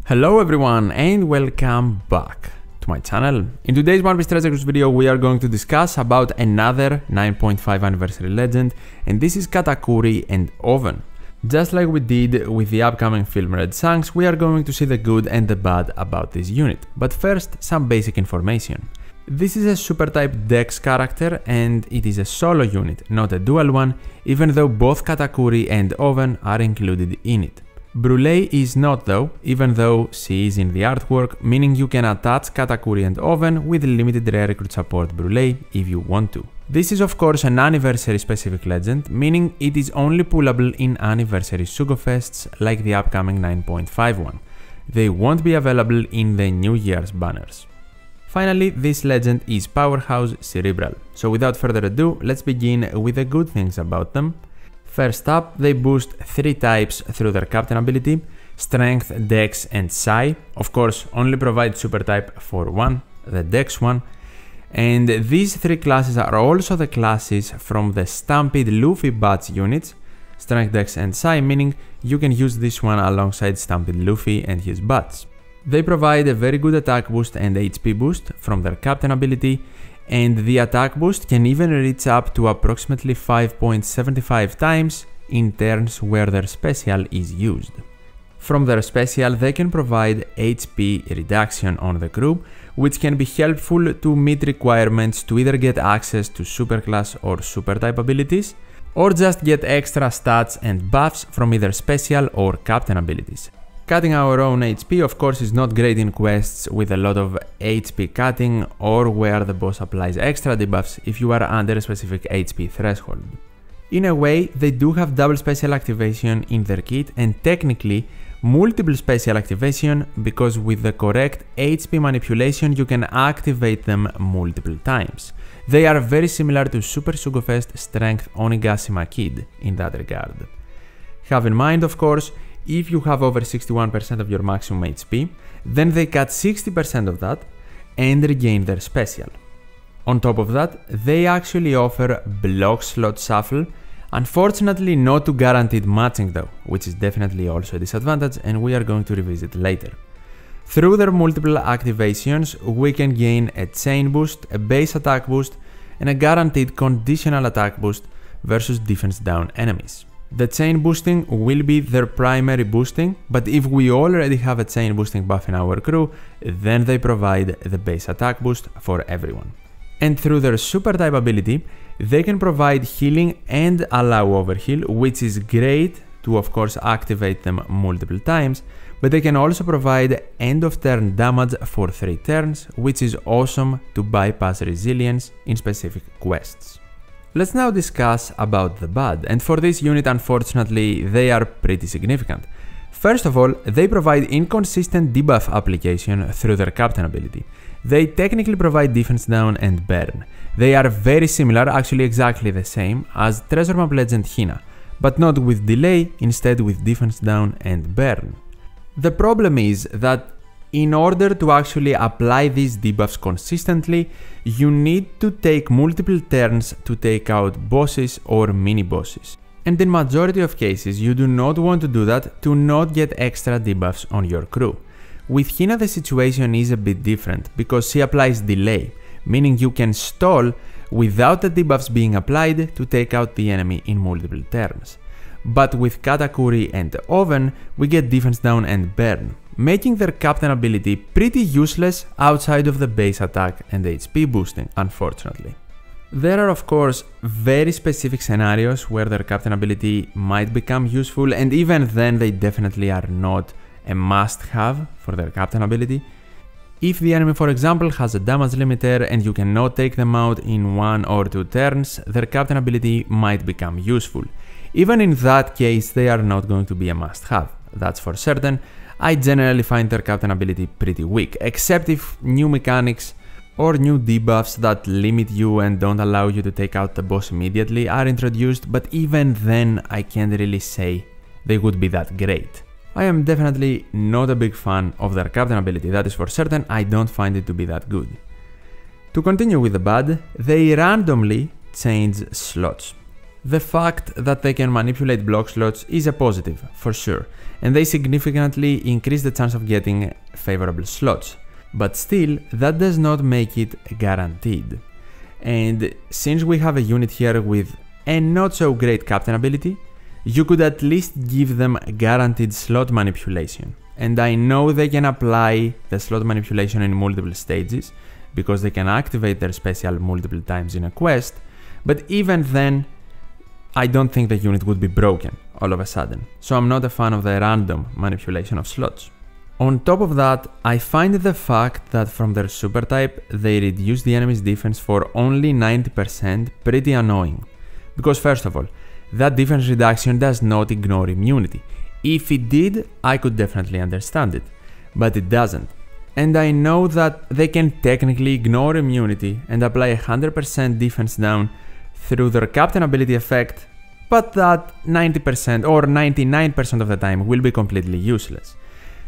Hello everyone and welcome back to my channel. In today's One Piece Treasure Cruise video we are going to discuss about another 9.5 anniversary legend, and this is Katakuri and Oven. Just like we did with the upcoming film Red Shanks, we are going to see the good and the bad about this unit. But first, some basic information. This is a super type Dex character and it is a solo unit, not a dual one, even though both Katakuri and Oven are included in it. Brûlé is not though, even though she is in the artwork, meaning you can attach Katakuri and Oven with limited rare recruit support Brûlé if you want to. This is of course an anniversary specific legend, meaning it is only pullable in anniversary Sugofests like the upcoming 9.5 one. They won't be available in the New Year's banners. Finally, this legend is Powerhouse Cerebral, so without further ado, let's begin with the good things about them. First up, they boost 3 types through their captain ability, Strength, Dex and Psi. Of course, only provide super type for one, the Dex one. And these 3 classes are also the classes from the Stampede Luffy Bats units, Strength, Dex and Psi, meaning you can use this one alongside Stampede Luffy and his Bats. They provide a very good attack boost and HP boost from their captain ability, and the attack boost can even reach up to approximately 5.75 times in turns where their special is used. From their special, they can provide HP reduction on the crew, which can be helpful to meet requirements to either get access to superclass or super type abilities, or just get extra stats and buffs from either special or captain abilities. Cutting our own HP of course is not great in quests with a lot of HP cutting or where the boss applies extra debuffs if you are under a specific HP threshold. In a way, they do have double special activation in their kit and technically multiple special activation because with the correct HP manipulation you can activate them multiple times. They are very similar to Super Sugofest Strength Onigashima Kid in that regard. Have in mind of course, if you have over 61% of your maximum HP, then they cut 60% of that and regain their special. On top of that, they actually offer block slot shuffle, unfortunately not to guaranteed matching though, which is definitely also a disadvantage and we are going to revisit later. Through their multiple activations, we can gain a chain boost, a base attack boost, and a guaranteed conditional attack boost versus defense down enemies. The chain boosting will be their primary boosting, but if we already have a chain boosting buff in our crew, then they provide the base attack boost for everyone. And through their super type ability, they can provide healing and allow overheal, which is great to of course activate them multiple times, but they can also provide end of turn damage for 3 turns, which is awesome to bypass resilience in specific quests. Let's now discuss about the bad, and for this unit unfortunately they are pretty significant. First of all, they provide inconsistent debuff application through their captain ability. They technically provide defense down and burn. They are very similar, actually exactly the same, as Treasure Map Legend Hina, but not with delay, instead with defense down and burn. The problem is that in order to actually apply these debuffs consistently, you need to take multiple turns to take out bosses or mini-bosses. And in majority of cases, you do not want to do that to not get extra debuffs on your crew. With Hina the situation is a bit different because she applies delay, meaning you can stall without the debuffs being applied to take out the enemy in multiple turns. But with Katakuri and Oven, we get defense down and burn, making their captain ability pretty useless outside of the base attack and HP boosting, unfortunately. There are of course very specific scenarios where their captain ability might become useful, and even then they definitely are not a must-have for their captain ability. If the enemy for example has a damage limiter and you cannot take them out in 1 or 2 turns, their captain ability might become useful. Even in that case, they are not going to be a must-have, that's for certain. I generally find their captain ability pretty weak, except if new mechanics or new debuffs that limit you and don't allow you to take out the boss immediately are introduced, but even then I can't really say they would be that great. I am definitely not a big fan of their captain ability, that is for certain. I don't find it to be that good. To continue with the bad, they randomly change slots. The fact that they can manipulate block slots is a positive, for sure, and they significantly increase the chance of getting favorable slots. But still, that does not make it guaranteed. And since we have a unit here with a not so great captain ability, you could at least give them guaranteed slot manipulation. And I know they can apply the slot manipulation in multiple stages, because they can activate their special multiple times in a quest, but even then, I don't think the unit would be broken all of a sudden, so I'm not a fan of the random manipulation of slots. On top of that, I find the fact that from their super type, they reduce the enemy's defense for only 90% pretty annoying. Because first of all, that defense reduction does not ignore immunity. If it did, I could definitely understand it, but it doesn't. And I know that they can technically ignore immunity and apply 100% defense down through their captain ability effect, but that 90% or 99% of the time will be completely useless.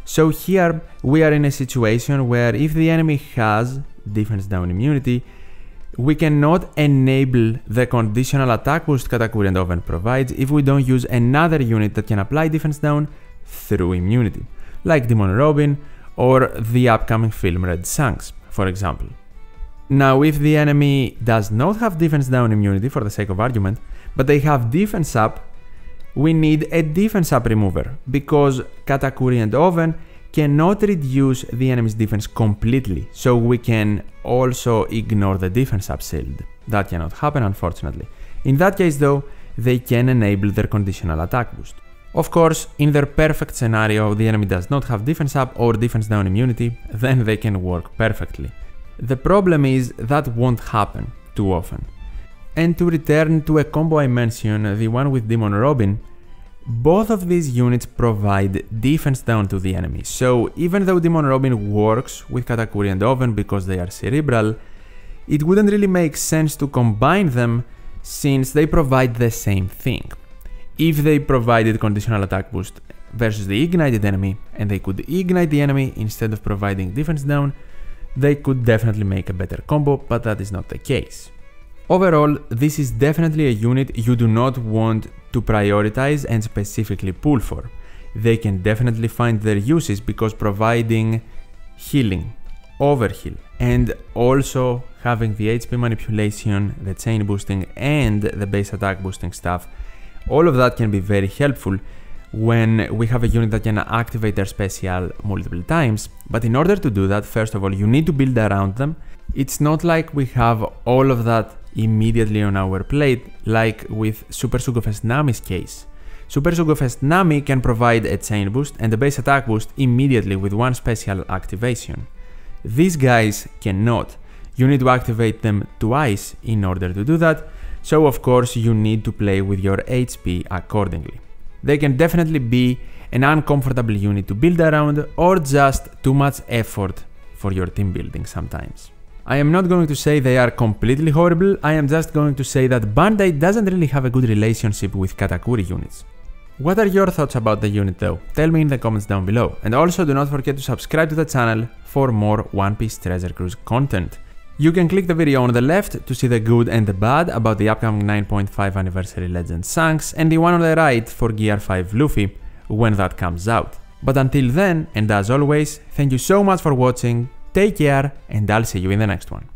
So here we are in a situation where if the enemy has defense down immunity, we cannot enable the conditional attack boost Katakuri and Oven provides if we don't use another unit that can apply defense down through immunity, like Demon Robin or the upcoming film Red Shanks, for example. Now, if the enemy does not have defense down immunity for the sake of argument, but they have defense up, we need a defense up remover, because Katakuri and Oven cannot reduce the enemy's defense completely, so we can also ignore the defense up shield. That cannot happen, unfortunately. In that case though, they can enable their conditional attack boost. Of course, in their perfect scenario, the enemy does not have defense up or defense down immunity, then they can work perfectly. The problem is that won't happen too often. And to return to a combo I mentioned, the one with Demon Robin, both of these units provide defense down to the enemy, so even though Demon Robin works with Katakuri and Oven because they are cerebral, it wouldn't really make sense to combine them since they provide the same thing. If they provided conditional attack boost versus the ignited enemy, and they could ignite the enemy instead of providing defense down, they could definitely make a better combo, but that is not the case. Overall, this is definitely a unit you do not want to prioritize and specifically pull for. They can definitely find their uses because providing healing, overheal, and also having the HP manipulation, the chain boosting, and the base attack boosting stuff, all of that can be very helpful when we have a unit that can activate their special multiple times. But in order to do that, first of all, you need to build around them. It's not like we have all of that immediately on our plate, like with Super Sugofest Nami's case. Super Sugofest Nami can provide a chain boost and a base attack boost immediately with one special activation. These guys cannot. You need to activate them twice in order to do that, so of course you need to play with your HP accordingly. They can definitely be an uncomfortable unit to build around or just too much effort for your team building sometimes. I am not going to say they are completely horrible, I am just going to say that Bandai doesn't really have a good relationship with Katakuri units. What are your thoughts about the unit though? Tell me in the comments down below, and also do not forget to subscribe to the channel for more One Piece Treasure Cruise content. You can click the video on the left to see the good and the bad about the upcoming 9.5 Anniversary Legend Shanks, and the one on the right for Gear 5 Luffy when that comes out. But until then, and as always, thank you so much for watching, take care, and I'll see you in the next one.